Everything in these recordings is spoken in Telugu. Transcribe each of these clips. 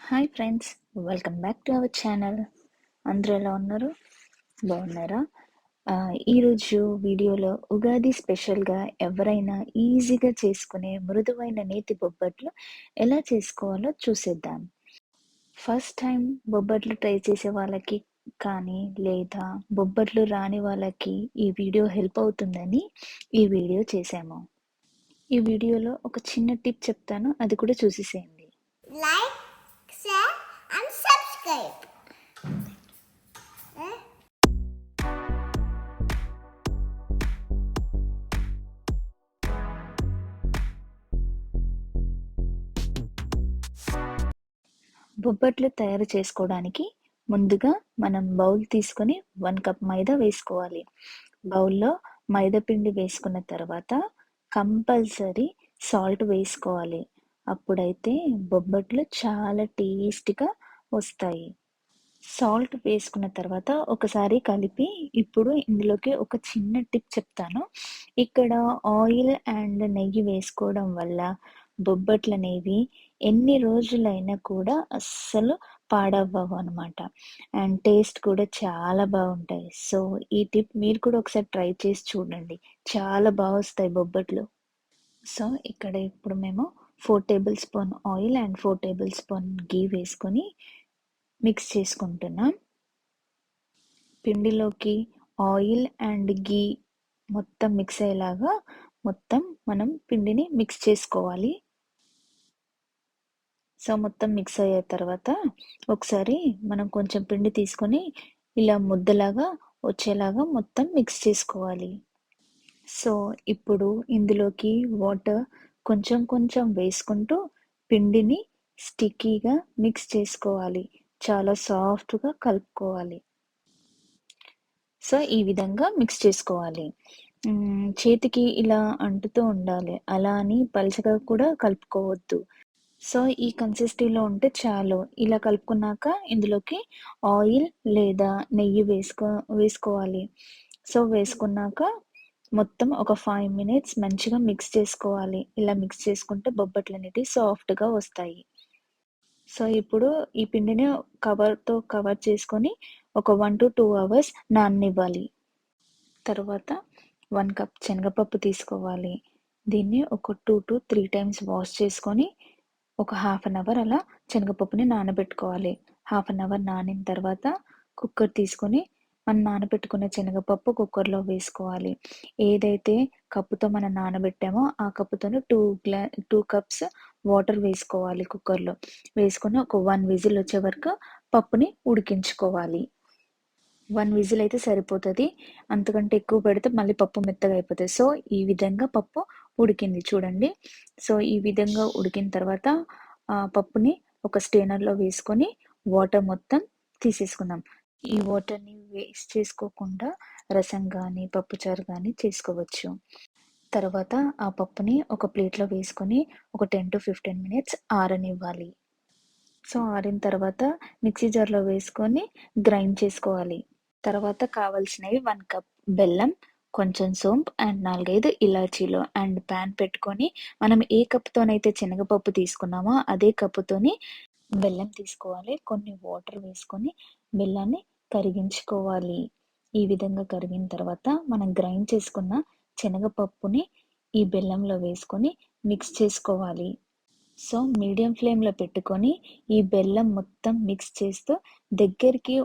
Hi friends, welcome back to our channel. అందరూ ఎలా ఉన్నారు? బాగున్నారా? ఈరోజు వీడియోలో ఉగాది స్పెషల్గా ఎవరైనా ఈజీగా చేసుకునే మృదువైన నేతి బొబ్బట్లు ఎలా చేసుకోవాలో చూసేద్దాం. ఫస్ట్ టైం బొబ్బట్లు ట్రై చేసే వాళ్ళకి కానీ లేదా బొబ్బట్లు రాని వాళ్ళకి ఈ వీడియో హెల్ప్ అవుతుందని ఈ వీడియో చేశాము. ఈ వీడియోలో ఒక చిన్న టిప్ చెప్తాను, అది కూడా చూసేసేయండి. Like, share, and subscribe. బొబ్బట్లు తయారు చేసుకోవడానికి ముందుగా మనం బౌల్ తీసుకొని 1 కప్ మైదా వేసుకోవాలి. బౌల్లో మైదా పిండి వేసుకున్న తర్వాత కంపల్సరీ సాల్ట్ వేసుకోవాలి. అప్పుడైతే బొబ్బట్లు చాలా టేస్ట్‌గా వస్తాయి. సాల్ట్ వేసుకున్న తర్వాత ఒకసారి కలిపి ఇప్పుడు ఇందులోకి ఒక చిన్న టిప్ చెప్తాను. ఇక్కడ ఆయిల్ అండ్ నెయ్యి వేసుకోవడం వల్ల బొబ్బట్లనేవి ఎన్ని రోజులైనా కూడా అస్సలు పాడవ్వవు అనమాట. అండ్ టేస్ట్ కూడా చాలా బాగుంటాయి. సో, ఈ టిప్ మీరు కూడా ఒకసారి ట్రై చేసి చూడండి. చాలా వస్తాయి బొబ్బట్లు. సో, ఇక్కడ ఇప్పుడు మేము 4 tablespoon oil and 4 tablespoon ghee వేసుకొని మిక్స్ చేసుకుంటున్నాం. పిండిలోకి ఆయిల్ అండ్ ఘీ మొత్తం మిక్స్ అయ్యేలాగా మొత్తం మనం పిండిని మిక్స్ చేసుకోవాలి. సో, మొత్తం మిక్స్ అయ్యే తర్వాత ఒకసారి మనం కొంచెం పిండి తీసుకొని ఇలా ముద్దలాగా వచ్చేలాగా మొత్తం మిక్స్ చేసుకోవాలి. సో, ఇప్పుడు ఇందులోకి వాటర్ కొంచెం కొంచెం వేసుకుంటూ పిండిని స్టిక్కీగా మిక్స్ చేసుకోవాలి. చాలా సాఫ్ట్‌గా కలుపుకోవాలి. సో, ఈ విధంగా మిక్స్ చేసుకోవాలి. చేతికి ఇలా అంటుతూ ఉండాలి. అలా అని పలుచగా కూడా కలుపుకోవద్దు. సో, ఈ కన్సిస్టెన్సీలో ఉంటే చాలు. ఇలా కలుపుకున్నాక ఇందులోకి ఆయిల్ లేదా నెయ్యి వేసుకోవాలి. సో, వేసుకున్నాక మొత్తం ఒక 5 మినిట్స్ మంచిగా మిక్స్ చేసుకోవాలి. ఇలా మిక్స్ చేసుకుంటే బొబ్బట్లనేటివి సాఫ్ట్‌గా వస్తాయి. సో, ఇప్పుడు ఈ పిండిని కవర్‌తో కవర్ చేసుకొని ఒక 1-2 అవర్స్ నాననివ్వాలి. తర్వాత 1 కప్ శనగపప్పు తీసుకోవాలి. దీన్ని ఒక 2-3 టైమ్స్ వాష్ చేసుకొని ఒక హాఫ్ అన్ అవర్ అలా శనగపప్పుని నానబెట్టుకోవాలి. హాఫ్ అన్ అవర్ నానిన తర్వాత కుక్కర్ తీసుకొని మనం నానబెట్టుకున్న శనగపప్పు కుక్కర్‌లో వేసుకోవాలి. ఏదైతే కప్పుతో మనం నానబెట్టామో ఆ కప్పుతోని 2 కప్స్ వాటర్ వేసుకోవాలి కుక్కర్‌లో. వేసుకొని ఒక 1 విజిల్ వచ్చే వరకు పప్పుని ఉడికించుకోవాలి. 1 విజిల్ అయితే సరిపోతది. అంతకంటే ఎక్కువ పెడితే మళ్ళీ పప్పు మెత్తగా అయిపోతది. సో, ఈ విధంగా పప్పు ఉడికింది చూడండి. సో, ఈ విధంగా ఉడికిన తర్వాత పప్పుని ఒక స్ట్రెయినర్‌లో వేసుకొని వాటర్ మొత్తం తీసేసుకుందాం. ఈ వాటర్‌ని వేస్ట్ చేసుకోకుండా రసం గానీ, పప్పుచారు గానీ చేసుకోవచ్చు. తర్వాత ఆ పప్పుని ఒక ప్లేట్‌లో వేసుకొని ఒక 10-15 మినిట్స్ ఆరనివ్వాలి. సో, ఆరిన తర్వాత మిక్సీ జార్‌లో వేసుకొని గ్రైండ్ చేసుకోవాలి. తర్వాత కావాల్సినవి 1 కప్ బెల్లం, కొంచెం సోంపు అండ్ 4, 5 ఇలాచీలు అండ్ పాన్ పెట్టుకొని మనం ఏ కప్‌తోనైతే శనగపప్పు తీసుకున్నామో అదే కప్పుతోని బెల్లం తీసుకోవాలి. కొన్ని వాటర్ వేసుకొని బెల్లాన్ని కరిగించుకోవాలి. ఈ విధంగా కరిగిన తర్వాత మనం గ్రైండ్ చేసుకున్న శనగపప్పుని ఈ బెల్లంలో వేసుకొని మిక్స్ చేసుకోవాలి. సో, మీడియం ఫ్లేమ్‌లో పెట్టుకొని ఈ బెల్లం మొత్తం మిక్స్ చేస్తూ దగ్గరికి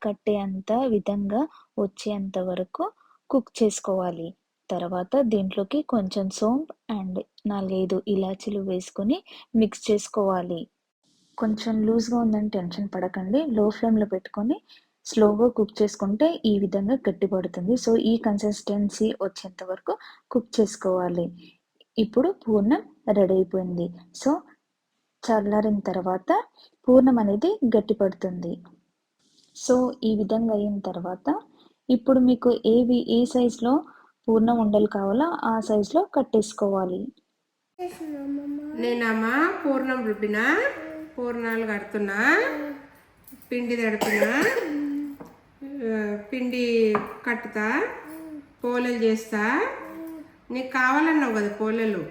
కట్టేంత విధంగా వచ్చేంత వరకు కుక్ చేసుకోవాలి. తర్వాత దీంట్లోకి కొంచెం సోంపు అండ్ 4, 5 ఇలాచీలు వేసుకొని మిక్స్ చేసుకోవాలి. కొంచెం లూజ్‌గా ఉందని టెన్షన్ పడకండి. లో ఫ్లేమ్‌లో పెట్టుకొని స్లోగా కుక్ చేసుకుంటే ఈ విధంగా గట్టిపడుతుంది. సో, ఈ కన్సిస్టెన్సీ వచ్చేంత వరకు కుక్ చేసుకోవాలి. ఇప్పుడు పూర్ణం రెడీ అయిపోయింది. సో, చల్లారిన తర్వాత పూర్ణం అనేది గట్టిపడుతుంది. సో, ఈ విధంగా అయిన తర్వాత ఇప్పుడు మీకు ఏ సైజులో పూర్ణం ఉండలు కావాలో ఆ సైజులో కట్టేసుకోవాలి. నేనమ్మా పూర్ణం రుబ్బినా, పూర్ణాలు కడుతున్నా, పిండి తడుపునా, పిండి కట్టుతా, పోలేలు చేస్తా. నీకు కావాలన్నావు కదా పోలేలు,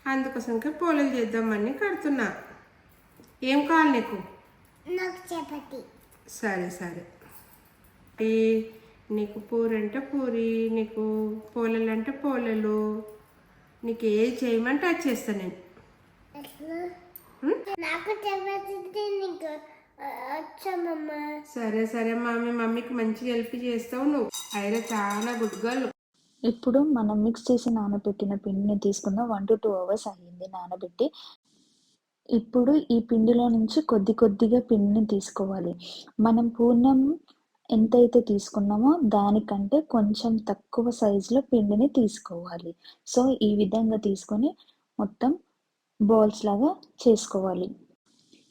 అందుకోసంకే పోలేలు చేద్దామని కడుతున్నా. ఏం కావాలి నీకు? నాకు చపాతి. సరే సరే. ఈ నీకు పూరి అంటే పూరి, నీకు పోలెలు అంటే పోలెలు, నీకు ఏది చేయమంటే అది చేస్తాను నేను. ఎట్లా? నాకు చపాతి నీకు వచ్చామమ్మ. సరే సరే మమ్మీకి మంచిగా హెల్ప్ చేస్తావు నువ్వు. అయినా చాలా గుడ్ గర్ల్. ఇప్పుడు మనం మిక్స్ చేసి నానబెట్టిన పిండిని తీసుకుందాం. 1 to 2 hours అయ్యింది నానబెట్టి. ఇప్పుడు ఈ పిండిలో నుంచి కొద్ది కొద్దిగా పిండిని తీసుకోవాలి. మనం పూర్ణం ఎంతైతే తీసుకున్నామో దానికంటే కొంచెం తక్కువ సైజులో పిండిని తీసుకోవాలి. సో, ఈ విధంగా తీసుకొని మొత్తం బాల్స్ లాగా చేసుకోవాలి.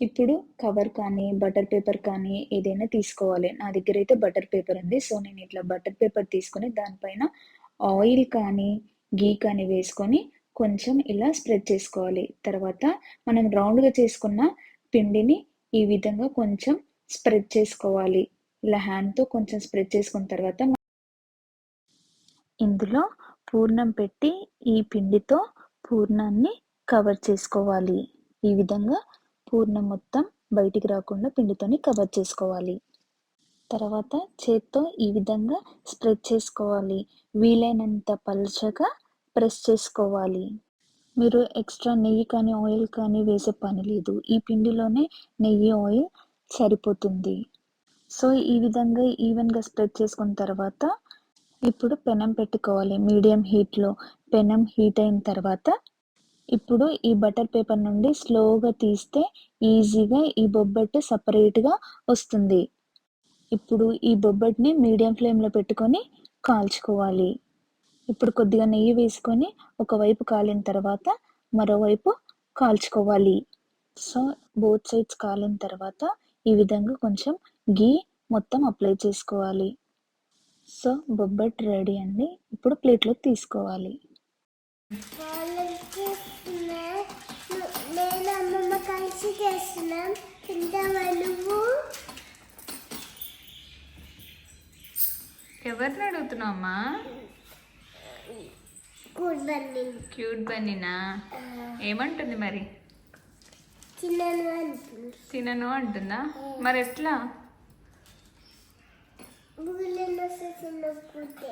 ఇప్పుడు కవర్ కానీ, బటర్ పేపర్ కానీ ఏదైనా తీసుకోవాలి. నా దగ్గర అయితే బటర్ పేపర్ ఉంది. సో, నేను ఇట్లా బటర్ పేపర్ తీసుకొని దానిపైన ఆయిల్ కానీ, ఘీ కానీ వేసుకొని కొంచెం ఇలా స్ప్రెడ్ చేసుకోవాలి. తర్వాత మనం రౌండ్‌గా చేసుకున్న పిండిని ఈ విధంగా కొంచెం స్ప్రెడ్ చేసుకోవాలి. ఇలా హ్యాండ్‌తో కొంచెం స్ప్రెడ్ చేసుకున్న తర్వాత ఇందులో పూర్ణం పెట్టి ఈ పిండితో పూర్ణాన్ని కవర్ చేసుకోవాలి. ఈ విధంగా పూర్ణం మొత్తం బయటికి రాకుండా పిండితోని కవర్ చేసుకోవాలి. తర్వాత చేత్తో ఈ విధంగా స్ప్రెడ్ చేసుకోవాలి. వీలైనంత పల్చగా ప్రెస్ చేసుకోవాలి. మీరు ఎక్స్ట్రా నెయ్యి కానీ, ఆయిల్ కానీ వేసే పని లేదు. ఈ పిండిలోనే నెయ్యి, ఆయిల్ సరిపోతుంది. సో, ఈ విధంగా ఈవెన్‌గా స్ప్రెడ్ చేసుకున్న తర్వాత ఇప్పుడు పెనం పెట్టుకోవాలి. మీడియం హీట్‌లో పెనం హీట్ అయిన తర్వాత ఇప్పుడు ఈ బటర్ పేపర్ నుండి స్లోగా తీస్తే ఈజీగా ఈ బొబ్బట్టు సెపరేట్‌గా వస్తుంది. ఇప్పుడు ఈ బొబ్బట్టుని మీడియం ఫ్లేమ్‌లో పెట్టుకొని కాల్చుకోవాలి. ఇప్పుడు కొద్దిగా నెయ్యి వేసుకొని ఒకవైపు కాలిన తర్వాత మరోవైపు కాల్చుకోవాలి. సో, బోత్ సైడ్స్ కాలిన తర్వాత ఈ విధంగా కొంచెం ఘీ మొత్తం అప్లై చేసుకోవాలి. సో, బొబ్బట్టు రెడీ అండి. ఇప్పుడు ప్లేట్‌లోకి తీసుకోవాలి. నేను అమ్మమ్మ కలిసి చేస్తున్నాం. తింటావా నువ్వు? ఎవరిని అడుగుతున్నావమ్మా? కూర్బన్ని క్యూట్ బన్నీనా? ఏమంటుంది మరి? తిన్నాను అంటుంది. తినను అంటుందా? మరి ఎట్లా? బుల్లెన్న తినకపోతే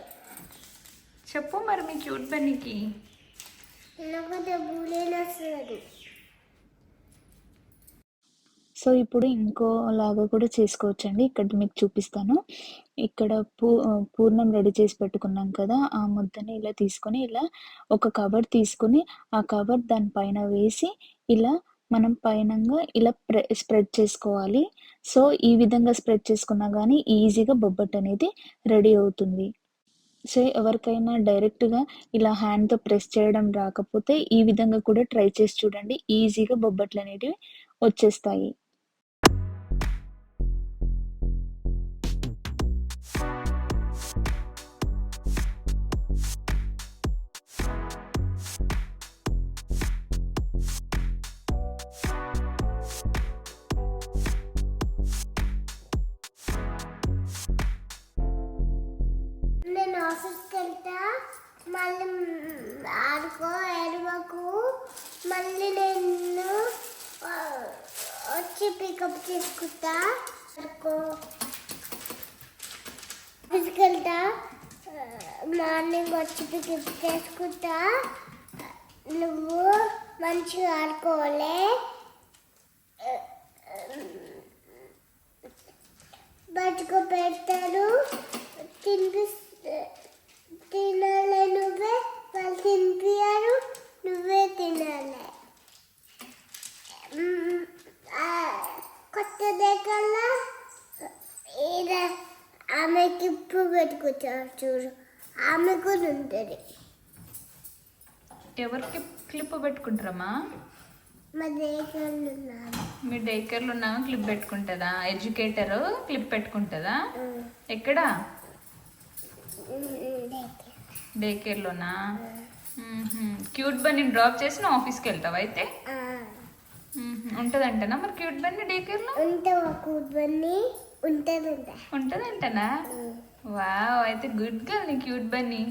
చెప్పు మరి మీ క్యూట్ బన్నీకి. తినకపోతే బుల్లెన్న వస్తుంది. సో, ఇప్పుడు ఇంకోలాగా కూడా చేసుకోవచ్చండి. ఇక్కడ మీకు చూపిస్తాను. ఇక్కడ పూర్ణం రెడీ చేసి పెట్టుకున్నాం కదా! ఆ ముద్దని ఇలా తీసుకొని ఇలా ఒక కవర్ తీసుకొని ఆ కవర్ దాని పైన వేసి ఇలా మనం పైనంగా ఇలా స్ప్రెడ్ చేసుకోవాలి. సో, ఈ విధంగా స్ప్రెడ్ చేసుకున్నా గానీ ఈజీగా బొబ్బట్టు అనేది రెడీ అవుతుంది. సో, ఎవరికైనా డైరెక్ట్‌గా ఇలా హ్యాండ్‌తో ప్రెస్ చేయడం రాకపోతే ఈ విధంగా కూడా ట్రై చేసి చూడండి. ఈజీగా బొబ్బట్లనేటివి వచ్చేస్తాయి. నేను ఆఫీస్కి వెళ్తా, మళ్ళీ ఆడుకో, ఎడవకు, మళ్ళీ నేను వచ్చి పికప్ చేసుకుంటా. ఆడుకో, ఆఫీస్కి వెళ్తా, మార్నింగ్ వచ్చి పికప్ చేసుకుంటా. నువ్వు మంచిగా ఆడుకోవాలి. బయటకు పెడతారు, తినాలి నువ్వే, వాళ్ళు తినిపించారు, నువ్వే తినాలి. కొత్త దగ్గర ఆమెకి ఇప్పు పెట్టుకుంటారు చూడు, ఆమె కూడా ఉంటుంది. ఎవరికి క్లిప్ పెట్టుకుంటారమ్మా? మా దగ్గర ఉన్నారు. మీ డే కేర్లో ఉన్నామా క్లిప్ పెట్టుకుంటుందా? ఎడ్యుకేటర్ క్లిప్ పెట్టుకుంటుందా? ఎక్కడ? డే కేర్లోనా? క్యూట్ బన్నీ డ్రాప్ చేసి నువ్వు ఆఫీస్కి వెళ్తావా అయితే? ఉంటుందంటనా మరి క్యూట్ బన్నీ డే కేర్లో? ఉంటావా కూర్చొని? ఉంటుందంట. ఉంటుందంటనా? వావ్, అయితే గుడ్ గర్ల్ నీ క్యూట్ బన్నీ.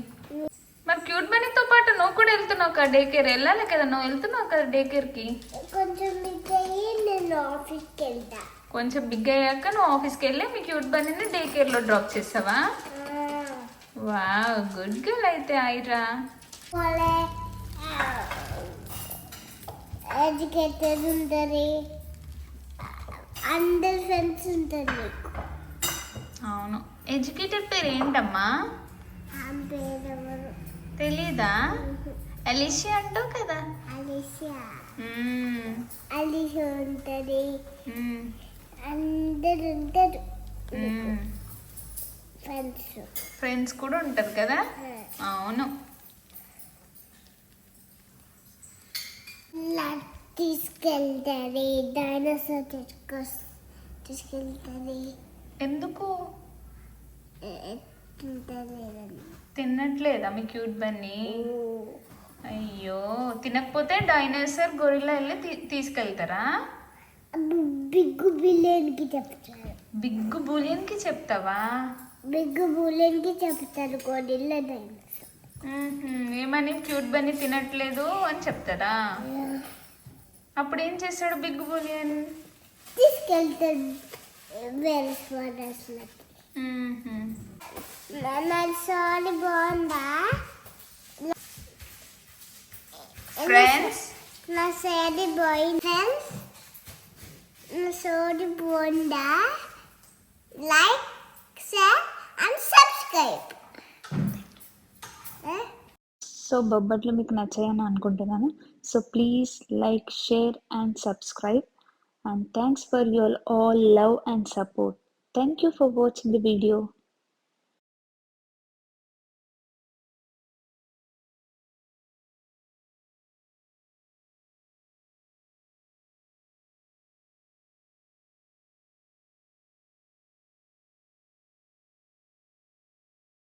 మరి క్యూట్ బనీతో పాటు నువ్వు కూడా వెళ్తున్నావు కదా డే కేర్, వెళ్ళాలి కదా, నువ్వు వెళ్తున్నావు కదా డే కేర్కి. కొంచెం మిగతాయి నేను ఆఫీస్కి వెళ్తా. కొంచెం బిగ్ అయ్యాక నువ్వు ఆఫీస్కి వెళ్ళి మీ క్యూట్ బనీని డే కేర్లో డ్రాప్ చేస్తావా? వావ్, గుడ్ గర్ల్ అయితే ఐరా. వాళ్ళే ఎడ్యుకేటెడ్ ఉంటుంది, అందరు ఫ్రెండ్స్ ఉంటారు నీకు. అవును, ఎడ్యుకేటెడ్ పేరు ఏంటమ్మా? ఆమె పేరు ఎవరు తెలీదా? అలిషియా అంటావు కదా. అలిషియా. మ్మ్. అలిషియా ఉంటుంది, మ్మ్. అందరు ఉంటారు మ్మ్. ఫ్రెండ్స్. ఫ్రెండ్స్ కూడా ఉంటారు కదా. అవును. తీసుకెళ్తుంది డైనోసార్ తీసుకెళ్తుంది. ఎందుకు తింటలేదని. తినట్లేదా మీ క్యూట్ బన్నీ? అయ్యో, తినకపోతే డైనోసార్ గొరిల్లా వెళ్ళి తీసుకెళ్తారా? బిగ్గు బిలియన్కి చెప్తారు. బిగ్ బులియన్కి చెప్తావా? బిగ్గు బిలియన్కి చెప్తారు గొరిల్లా డైనోసార్. ఏమని క్యూట్ బన్నీ తినట్లేదు అని చెప్తారా? అప్పుడు ఏం చేస్తాడు బిగ్ బులియన్? తీసుకెళ్తాడు వేరే ఫారెస్ట్లకి. నర్సరీ బాగుందా friends? Nursery boy friends, nursery బాగుందా? Like, share and subscribe. So బొబ్బట్లు మీకు నచ్చాయని అనుకుంటున్నాను. So please like, share and subscribe. And thanks for your all love and support. Thank you for watching the video.